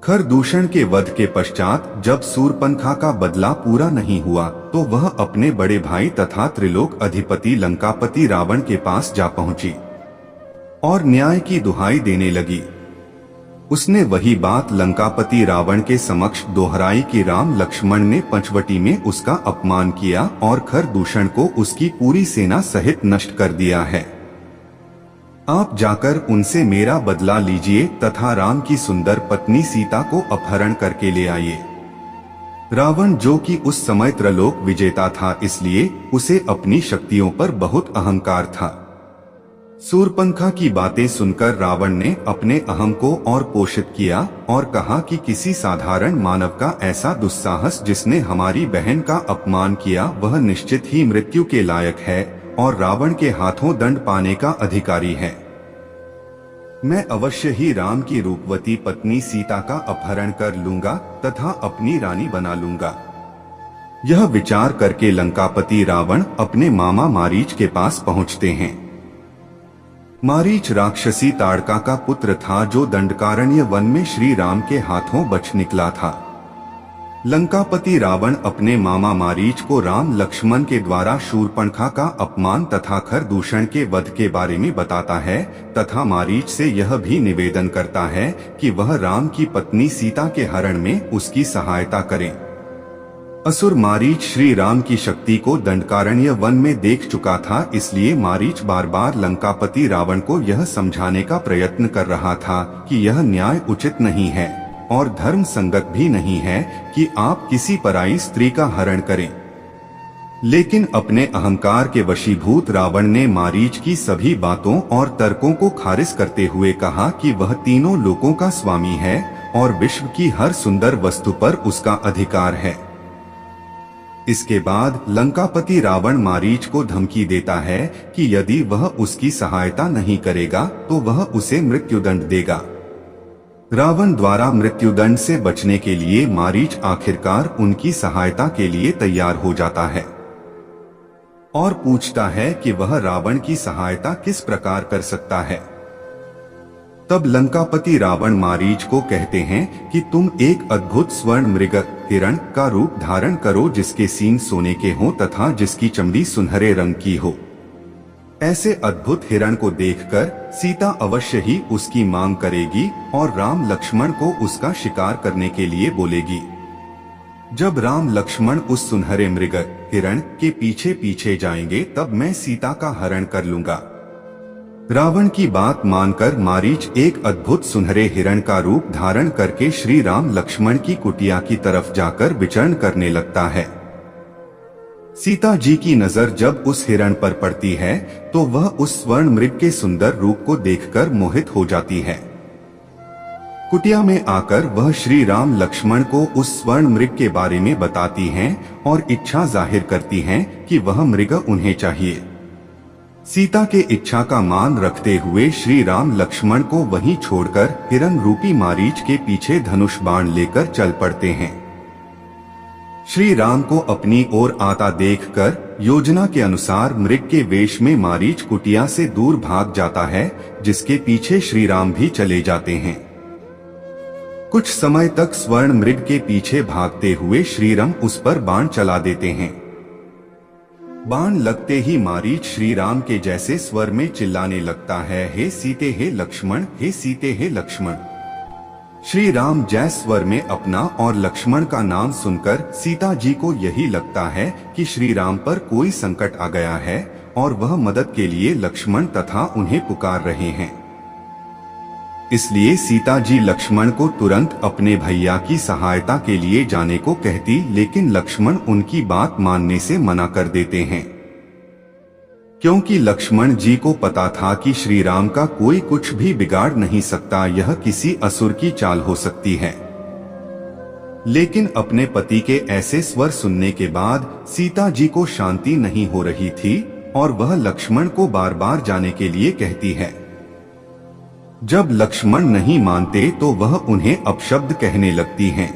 खरदूषण के वध के पश्चात जब शूर्पणखा का बदला पूरा नहीं हुआ तो वह अपने बड़े भाई तथा त्रिलोक अधिपति लंकापति रावण के पास जा पहुंची और न्याय की दुहाई देने लगी। उसने वही बात लंकापति रावण के समक्ष दोहराई कि राम लक्ष्मण ने पंचवटी में उसका अपमान किया और खरदूषण को उसकी पूरी सेना सहित नष्ट कर दिया है। आप जाकर उनसे मेरा बदला लीजिए तथा राम की सुंदर पत्नी सीता को अपहरण करके ले आइए। रावण, जो कि उस समय त्रिलोक विजेता था, इसलिए उसे अपनी शक्तियों पर बहुत अहंकार था। शूर्पणखा की बातें सुनकर रावण ने अपने अहम को और पोषित किया और कहा कि किसी साधारण मानव का ऐसा दुस्साहस जिसने हमारी बहन का अपमान किया वह निश्चित ही मृत्यु के लायक है और रावण के हाथों दंड पाने का अधिकारी है। मैं अवश्य ही राम की रूपवती पत्नी सीता का अपहरण कर लूंगा तथा अपनी रानी बना लूंगा। यह विचार करके लंकापति रावण अपने मामा मारीच के पास पहुंचते हैं। मारीच राक्षसी ताड़का का पुत्र था जो दंडकारण्य वन में श्री राम के हाथों बच निकला था। लंकापति रावण अपने मामा मारीच को राम लक्ष्मण के द्वारा शूर्पणखा का अपमान तथा खरदूषण के वध के बारे में बताता है तथा मारीच से यह भी निवेदन करता है कि वह राम की पत्नी सीता के हरण में उसकी सहायता करें। असुर मारीच श्री राम की शक्ति को दंडकारण्य वन में देख चुका था, इसलिए मारीच बार बार लंकापति रावण को यह समझाने का प्रयत्न कर रहा था कि यह न्याय उचित नहीं है और धर्म संगत भी नहीं है कि आप किसी पराई स्त्री का हरण करें। लेकिन अपने अहंकार के वशीभूत रावण ने मारीच की सभी बातों और तर्कों को खारिज करते हुए कहा कि वह तीनों लोकों का स्वामी है और विश्व की हर सुंदर वस्तु पर उसका अधिकार है। इसके बाद लंकापति रावण मारीच को धमकी देता है कि यदि वह उसकी सहायता नहीं करेगा तो वह उसे मृत्युदंड देगा। रावण द्वारा मृत्युदंड से बचने के लिए मारीच आखिरकार उनकी सहायता के लिए तैयार हो जाता है और पूछता है कि वह रावण की सहायता किस प्रकार कर सकता है। तब लंकापति रावण मारीच को कहते हैं कि तुम एक अद्भुत स्वर्ण मृग हिरण का रूप धारण करो जिसके सींग सोने के हों तथा जिसकी चमड़ी सुनहरे रंग की हो। ऐसे अद्भुत हिरण को देखकर सीता अवश्य ही उसकी मांग करेगी और राम लक्ष्मण को उसका शिकार करने के लिए बोलेगी। जब राम लक्ष्मण उस सुनहरे मृग हिरण के पीछे पीछे जाएंगे तब मैं सीता का हरण कर लूंगा। रावण की बात मानकर मारीच एक अद्भुत सुनहरे हिरण का रूप धारण करके श्री राम लक्ष्मण की कुटिया की तरफ जाकर विचरण करने लगता है। सीता जी की नजर जब उस हिरण पर पड़ती है तो वह उस स्वर्ण मृग के सुंदर रूप को देखकर मोहित हो जाती है। कुटिया में आकर वह श्री राम लक्ष्मण को उस स्वर्ण मृग के बारे में बताती हैं और इच्छा जाहिर करती हैं कि वह मृग उन्हें चाहिए। सीता के इच्छा का मान रखते हुए श्री राम लक्ष्मण को वहीं छोड़कर हिरण रूपी मारीच के पीछे धनुष बाण लेकर चल पड़ते हैं। श्री राम को अपनी ओर आता देखकर योजना के अनुसार मृग के वेश में मारीच कुटिया से दूर भाग जाता है, जिसके पीछे श्री राम भी चले जाते हैं। कुछ समय तक स्वर्ण मृग के पीछे भागते हुए श्रीराम उस पर बाण चला देते हैं। बाण लगते ही मारीच श्री राम के जैसे स्वर में चिल्लाने लगता है, हे सीते हे लक्ष्मण, हे सीते हे लक्ष्मण। श्री राम जय स्वर में अपना और लक्ष्मण का नाम सुनकर सीता जी को यही लगता है कि श्री राम पर कोई संकट आ गया है और वह मदद के लिए लक्ष्मण तथा उन्हें पुकार रहे हैं। इसलिए सीता जी लक्ष्मण को तुरंत अपने भैया की सहायता के लिए जाने को कहती, लेकिन लक्ष्मण उनकी बात मानने से मना कर देते हैं, क्योंकि लक्ष्मण जी को पता था कि श्री राम का कोई कुछ भी बिगाड़ नहीं सकता, यह किसी असुर की चाल हो सकती है। लेकिन अपने पति के ऐसे स्वर सुनने के बाद सीता जी को शांति नहीं हो रही थी और वह लक्ष्मण को बार बार जाने के लिए कहती है। जब लक्ष्मण नहीं मानते तो वह उन्हें अपशब्द कहने लगती हैं।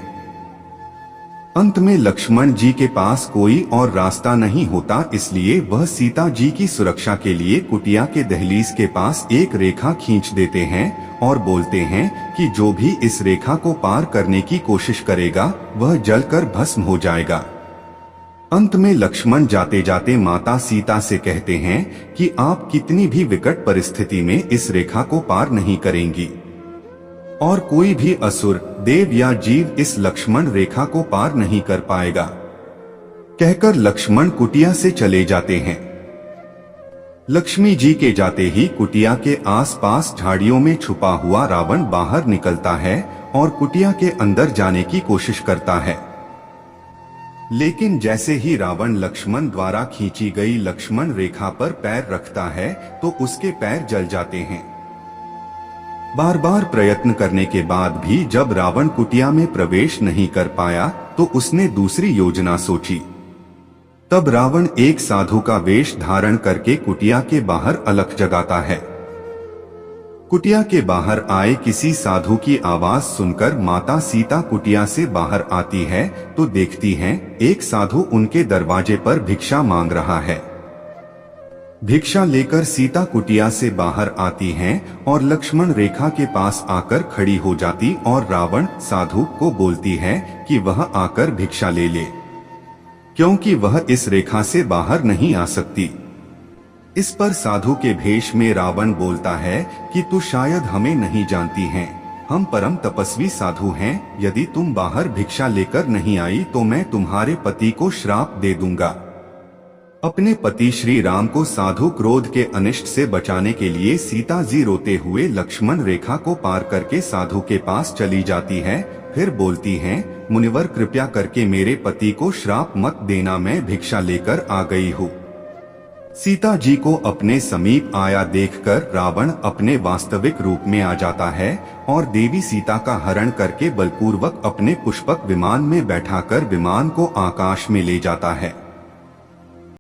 अंत में लक्ष्मण जी के पास कोई और रास्ता नहीं होता, इसलिए वह सीता जी की सुरक्षा के लिए कुटिया के दहलीज के पास एक रेखा खींच देते हैं और बोलते हैं कि जो भी इस रेखा को पार करने की कोशिश करेगा वह जलकर भस्म हो जाएगा। अंत में लक्ष्मण जाते जाते माता सीता से कहते हैं कि आप कितनी भी विकट परिस्थिति में इस रेखा को पार नहीं करेंगी और कोई भी असुर, देव या जीव इस लक्ष्मण रेखा को पार नहीं कर पाएगा। कहकर लक्ष्मण कुटिया से चले जाते हैं। लक्ष्मी जी के जाते ही कुटिया के आसपास झाड़ियों में छुपा हुआ रावण बाहर निकलता है और कुटिया के अंदर जाने की कोशिश करता है। लेकिन जैसे ही रावण लक्ष्मण द्वारा खींची गई लक्ष्मण रेखा पर पैर रखता है तो उसके पैर जल जाते हैं। बार बार प्रयत्न करने के बाद भी जब रावण कुटिया में प्रवेश नहीं कर पाया तो उसने दूसरी योजना सोची। तब रावण एक साधु का वेश धारण करके कुटिया के बाहर अलख जगाता है। कुटिया के बाहर आए किसी साधु की आवाज सुनकर माता सीता कुटिया से बाहर आती है तो देखती हैं एक साधु उनके दरवाजे पर भिक्षा मांग रहा है। भिक्षा लेकर सीता कुटिया से बाहर आती हैं और लक्ष्मण रेखा के पास आकर खड़ी हो जाती और रावण साधु को बोलती है कि वह आकर भिक्षा ले ले, क्योंकि वह इस रेखा से बाहर नहीं आ सकती। इस पर साधु के भेष में रावण बोलता है कि तू शायद हमें नहीं जानती है, हम परम तपस्वी साधु हैं, यदि तुम बाहर भिक्षा लेकर नहीं आई तो मैं तुम्हारे पति को श्राप दे दूंगा। अपने पति श्री राम को साधु क्रोध के अनिष्ट से बचाने के लिए सीता जी रोते हुए लक्ष्मण रेखा को पार करके साधु के पास चली जाती है। फिर बोलती हैं, मुनिवर कृपया करके मेरे पति को श्राप मत देना, मैं भिक्षा लेकर आ गई हूँ। सीता जी को अपने समीप आया देखकर रावण अपने वास्तविक रूप में आ जाता है और देवी सीता का हरण करके बलपूर्वक अपने पुष्पक विमान में बैठाकर विमान को आकाश में ले जाता है।